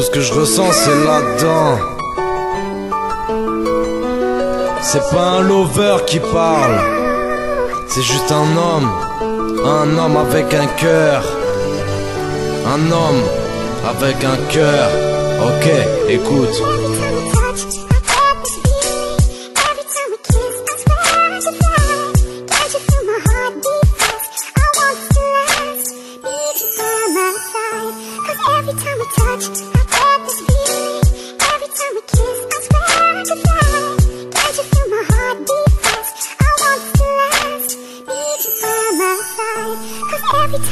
ce que je ressens c'est là-dedans. C'est pas un lover qui parle, c'est juste un homme avec un cœur. Un homme avec un cœur. Ok, écoute.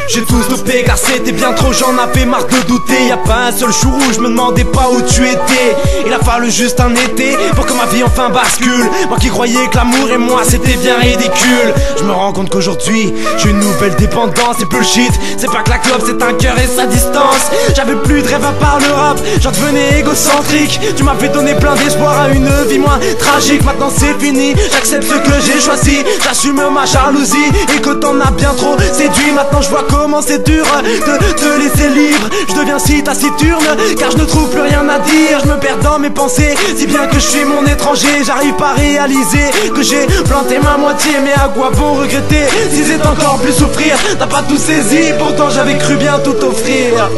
J'ai tout stoppé car c'était bien trop, j'en avais marre de douter. Y'a pas un seul jour où je me demandais pas où tu étais. Il a fallu juste un été pour que ma vie enfin bascule. Moi qui croyais que l'amour et moi c'était bien ridicule. Je me rends compte qu'aujourd'hui j'ai une nouvelle dépendance. C'est bullshit, c'est pas que la clope, c'est un cœur et sa distance. J'avais plus de rêve à part le rap, j'en devenais égocentrique. Tu m'avais donné plein d'espoir à une vie moins tragique. Maintenant c'est fini, j'accepte ce que j'ai choisi. J'assume ma jalousie et que t'en as bien trop séduit. Maintenant je vois comment c'est dur de te laisser libre. Je deviens si taciturne car je ne trouve plus rien à dire. Je me perds dans mes pensées, si bien que je suis mon étranger. J'arrive pas à réaliser que j'ai planté ma moitié. Mais à quoi bon regretter si c'est encore plus souffrir? T'as pas tout saisi, pourtant j'avais cru bien tout offrir.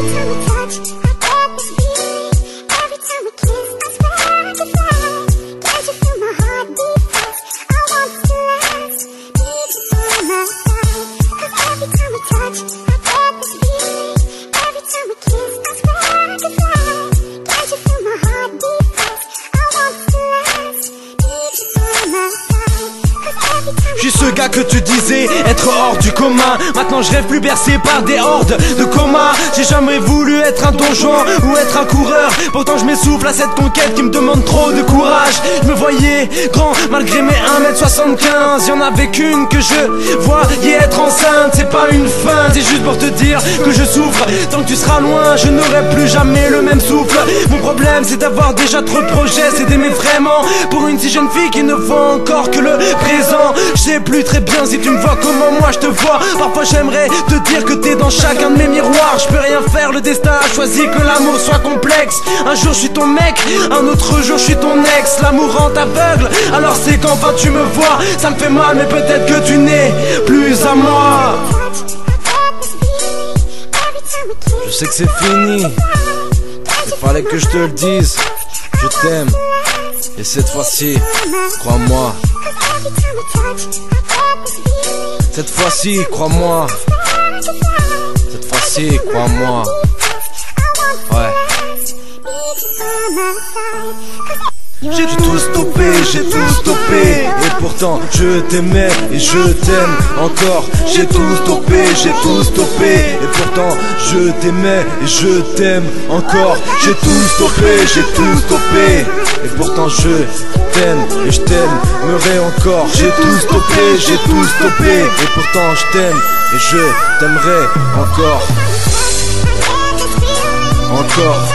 Je suis ce gars que tu disais être hors du commun. Maintenant je rêve plus bercé par des hordes de coma. J'ai jamais voulu être un donjon ou être un coureur. Pourtant je m'essouffle à cette conquête qui me demande trop de courage. Je me voyais grand malgré mes 1m75. Y'en avait qu'une que je voyais être enceinte. C'est pas une fin, c'est juste pour te dire que je souffre. Tant que tu seras loin je n'aurai plus jamais le même souffle. Mon problème c'est d'avoir déjà trop de projets. C'est d'aimer vraiment pour une si jeune fille qui ne voit encore que le présent. Je sais plus très bien si tu me vois comment moi je te vois. Parfois j'aimerais te dire que t'es dans chacun de mes miroirs. Je peux rien faire, le destin a choisi que l'amour soit complexe. Un jour je suis ton mec, un autre jour je suis ton ex. L'amour rend aveugle, alors c'est qu'enfin tu me vois. Ça me fait mal mais peut-être que tu n'es plus à moi. Je sais que c'est fini, il fallait que je te le dise. Je t'aime, et cette fois-ci, crois-moi. Cette fois-ci, crois-moi. Cette fois-ci, crois-moi. Ouais. J'ai tout stoppé, et pourtant je t'aimais et je t'aime encore. J'ai tout stoppé, et pourtant je t'aimais et je t'aime encore. J'ai tout stoppé, et pourtant je t'aime et je t'aimerai encore. J'ai tout stoppé, et pourtant je t'aime et je t'aimerai encore. Encore.